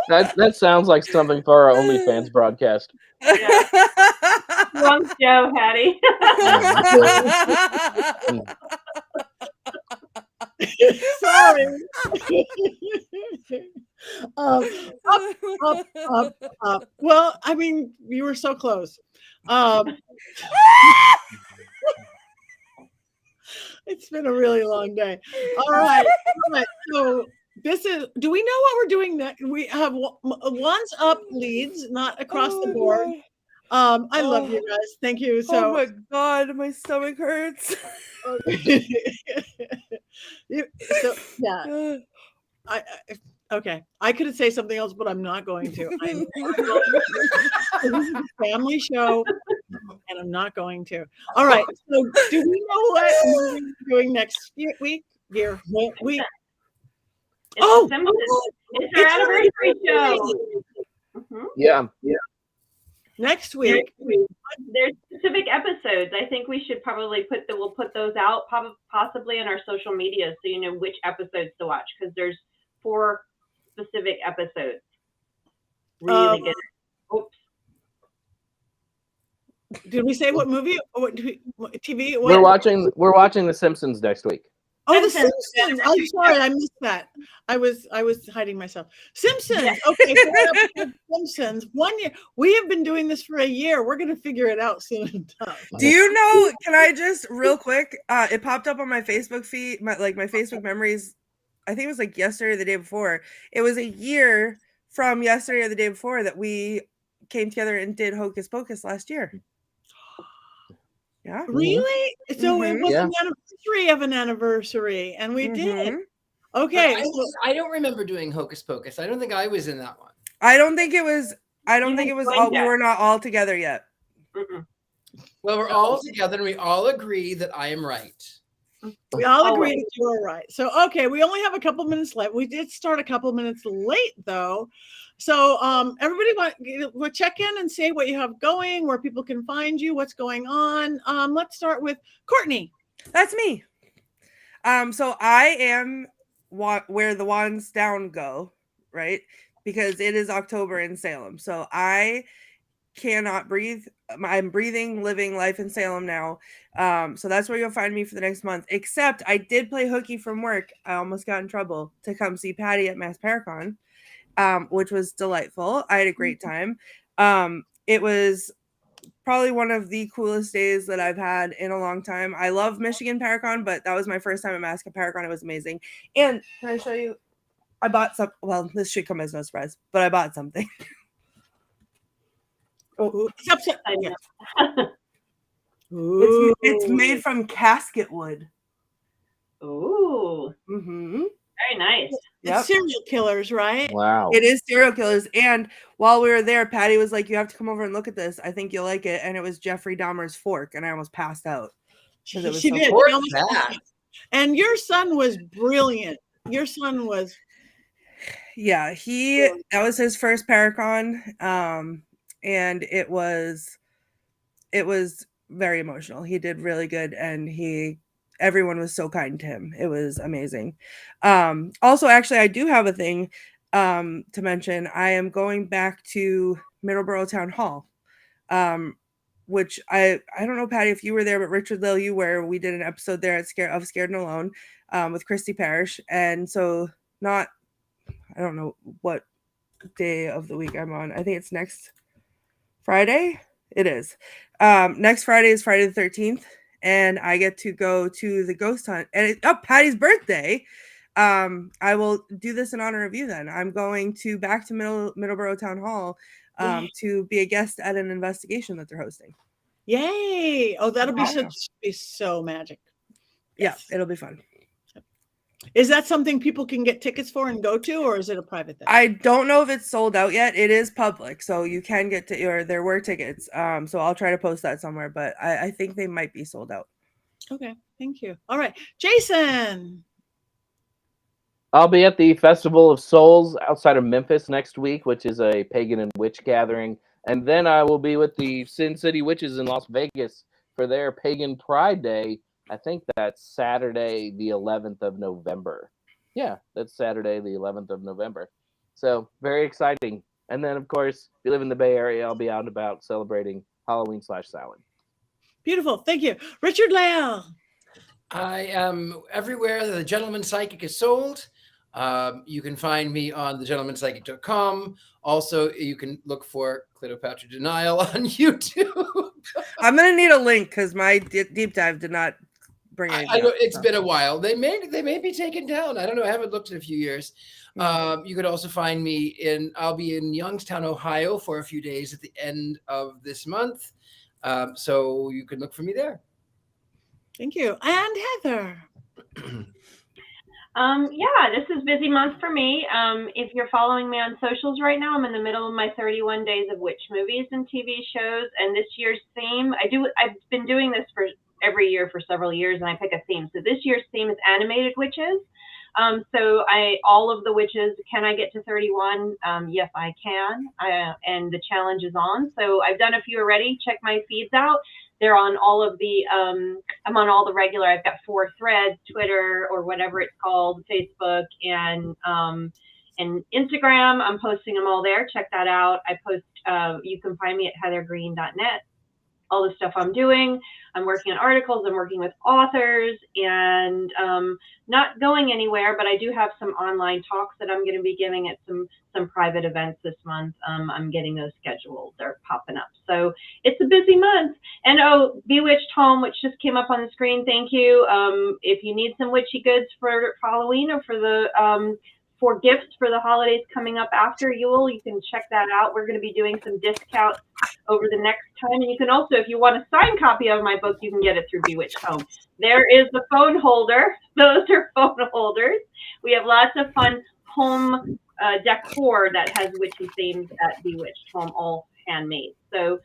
That sounds like something for our OnlyFans broadcast. Yeah. Wrong show, Hattie. Sorry. Up. Well, I mean, you were so close. It's been a really long day. All right. So this is, do we know what we're doing next? We have one's up leads, not across the board. I love you guys. Thank you. So, oh my God, my stomach hurts. so yeah. Okay. I could say something else, but I'm not going to. This is a family show, and I'm not going to. All right. So, do we know what we're doing next week? Week. Oh, it's our anniversary show. Mm-hmm. Yeah. Next week. There's specific episodes. I think we should probably we'll put those out possibly in our social media so you know which episodes to watch, because there's 4 specific episodes. Really good. Oops. Did we say what movie? What TV? What? We're watching The Simpsons next week. Oh, The Simpsons. I'm sorry, I missed that. I was hiding myself. Simpsons. Yeah. Okay, Simpsons. 1 year. We have been doing this for a year. We're gonna figure it out soon enough. Do you know? Can I just real quick? It popped up on my Facebook feed, my Facebook memories. I think it was like yesterday or the day before. It was a year from yesterday or the day before that we came together and did Hocus Pocus last year. Yeah. Really? So it was an anniversary of an anniversary, and we did. Okay. I don't remember doing Hocus Pocus. I don't think I was in that one. I don't think it was all, we were not all together yet. Mm-mm. Well, we're all together and we all agree that I am right. We all agree that you are right. So, okay, we only have a couple minutes left. We did start a couple minutes late, though. So, everybody will check in and say what you have going, where people can find you, what's going on. Let's start with Courtney. That's me. So I am where the wands down go, right? Because it is October in Salem. So I cannot breathe. I'm breathing, living life in Salem now. So that's where you'll find me for the next month. Except I did play hooky from work. I almost got in trouble to come see Patti at Mass Paracon, which was delightful. I had a great time. It was probably one of the coolest days that I've had in a long time. I love Michigan Paracon, but that was my first time at Mass Paracon. It was amazing. And can I show you? I bought some. Well, this should come as no surprise, but I bought something. It's made from casket wood. Ooh. Mm-hmm. Very nice. Yep. It's serial killers, right? Wow. It is serial killers. And while we were there, Patti was like, "You have to come over and look at this. I think you'll like it." And it was Jeffrey Dahmer's fork, and I almost passed out. She did. And your son was brilliant. Your son was. Yeah, that was his first Paracon. And it was very emotional. He did really good, and everyone was so kind to him. It was amazing. Also, actually, I do have a thing to mention. I am going back to Middleborough Town Hall, which I don't know, Patti, if you were there, but Richard-Lael, you were. We did an episode there of Scared and Alone with Christy Parrish, and so I don't know what day of the week I'm on. I think it's next Friday. It is. Next Friday is Friday the 13th, and I get to go to the ghost hunt. And it's Patti's birthday. I will do this in honor of you then. I'm going back to Middleborough Town Hall to be a guest at an investigation that they're hosting. Yay! Oh, that'll be so magic. Yes. Yeah, it'll be fun. Is that something people can get tickets for and go to, or is it a private thing? I don't know if it's sold out yet. It is public, so you can get or there were tickets. So I'll try to post that somewhere, but I think they might be sold out. Okay, thank you. All right, Jason. I'll be at the Festival of Souls outside of Memphis next week, which is a pagan and witch gathering. And then I will be with the Sin City Witches in Las Vegas for their Pagan Pride Day. I think that's Saturday, the 11th of November. Yeah, that's Saturday, the 11th of November. So very exciting. And then, of course, if you live in the Bay Area, I'll be out and about celebrating Halloween/Samhain. Beautiful. Thank you. Richard-Lael. I am everywhere that the Gentleman Psychic is sold. You can find me on thegentlemanpsychic.com. Also, you can look for Cleopatra Denial on YouTube. I'm going to need a link because my deep dive did not bring I anything know up, it's so. been a while. They may be taken down. I don't know. I haven't looked in a few years. You could also find me I'll be in Youngstown, Ohio for a few days at the end of this month. So you can look for me there. Thank you. And Heather. Yeah, this is busy month for me. If you're following me on socials right now, I'm in the middle of my 31 days of witch movies and TV shows. And this year's theme, I've been doing this for every year for several years, and I pick a theme. So this year's theme is animated witches. So all of the witches, can I get to 31? Yes, I can. And the challenge is on. So I've done a few already. Check my feeds out. They're on all of the, I'm on all the regular, I've got 4 threads, Twitter or whatever it's called, Facebook and Instagram. I'm posting them all there. Check that out. I post, you can find me at heathergreen.net. All the stuff I'm doing. I'm working on articles. I'm working with authors and not going anywhere, but I do have some online talks that I'm going to be giving at some private events this month. I'm getting those scheduled. They're popping up. So it's a busy month. And Bewitched Home, which just came up on the screen. Thank you. If you need some witchy goods for Halloween or for gifts for the holidays coming up after Yule, you can check that out. We're going to be doing some discounts over the next time. And you can also, if you want a signed copy of my book, you can get it through Bewitched Home. There is the phone holder. Those are phone holders. We have lots of fun home decor that has witchy themes at Bewitched Home, all handmade. So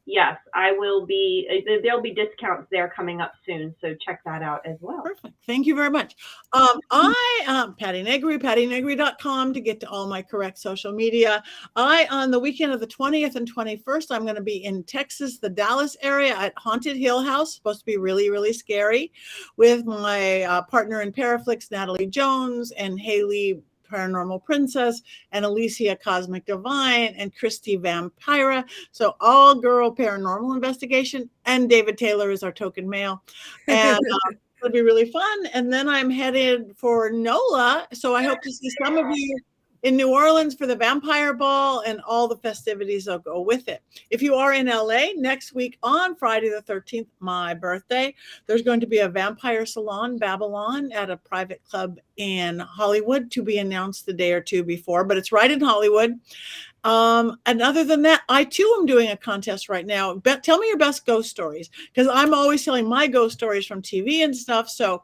yes, there'll be discounts there coming up soon. So check that out as well. Perfect. Thank you very much. I am Patti Negri, pattinegri.com to get to all my correct social media. On the weekend of the 20th and 21st, I'm going to be in Texas, the Dallas area at Haunted Hill House. Supposed to be really, really scary with my partner in Paraflix, Natalie Jones, and Haley Paranormal Princess, and Alicia Cosmic Divine, and Christy Vampira. So all girl paranormal investigation, and David Taylor is our token male. And it'll be really fun. And then I'm headed for NOLA. So I hope to see some of you in New Orleans for the Vampire Ball and all the festivities that go with it. If you are in LA next week on Friday the 13th, my birthday, there's going to be a vampire salon, Babylon, at a private club in Hollywood, to be announced the day or two before, but it's right in Hollywood. And other than that, I too am doing a contest right now. Tell me your best ghost stories, because I'm always telling my ghost stories from TV and stuff. So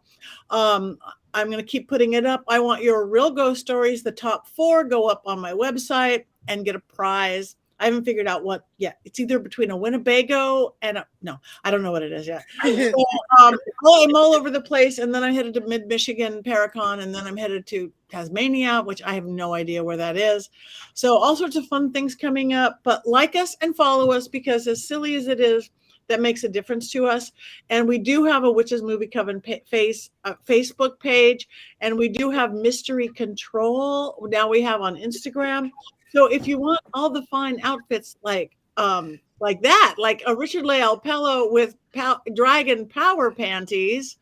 I'm going to keep putting it up. I want your real ghost stories. The top 4 go up on my website and get a prize. I haven't figured out what yet. It's either between a Winnebago and no, I don't know what it is yet. So, I'm all over the place. And then I'm headed to Mid-Michigan, Paracon, and then I'm headed to Tasmania, which I have no idea where that is. So all sorts of fun things coming up. But like us and follow us, because as silly as it is, that makes a difference to us. And we do have a Witches Movie Coven Facebook page, and we do have Mystery Control. Now we have on Instagram. So if you want all the fine outfits like that, like a Richard-Lael pillow with dragon power panties,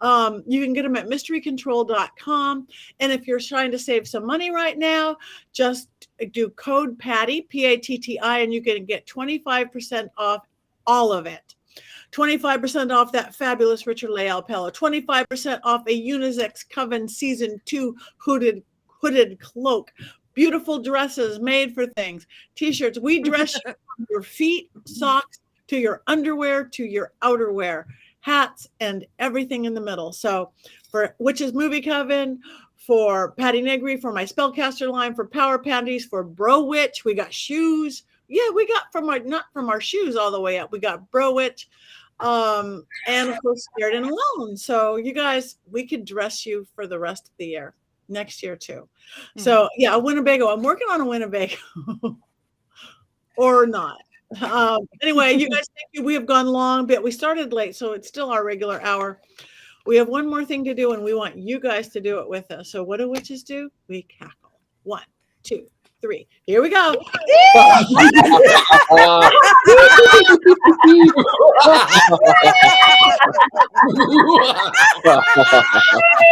you can get them at mysterycontrol.com. And if you're trying to save some money right now, just do code Patti, Patti, and you can get 25% off all of it. 25% off that fabulous Richard-Lael pillow, 25% off a Unisex Coven Season 2 hooded cloak, beautiful dresses made for things, t-shirts. We dress you from your feet, socks, to your underwear, to your outerwear, hats, and everything in the middle. So for Witches Movie Coven, for Patti Negri, for my spellcaster line, for power panties, for Bro Witch, we got shoes. Yeah, we got not from our shoes all the way up. We got Bro Witch, and of course Scared and Alone. So you guys, we could dress you for the rest of the year, next year too. So yeah, a Winnebago. I'm working on a Winnebago, or not. Anyway, you guys, thank you. We have gone long, but we started late, so it's still our regular hour. We have one more thing to do, and we want you guys to do it with us. So what do witches do? We cackle. 1, 2, 3. Here we go.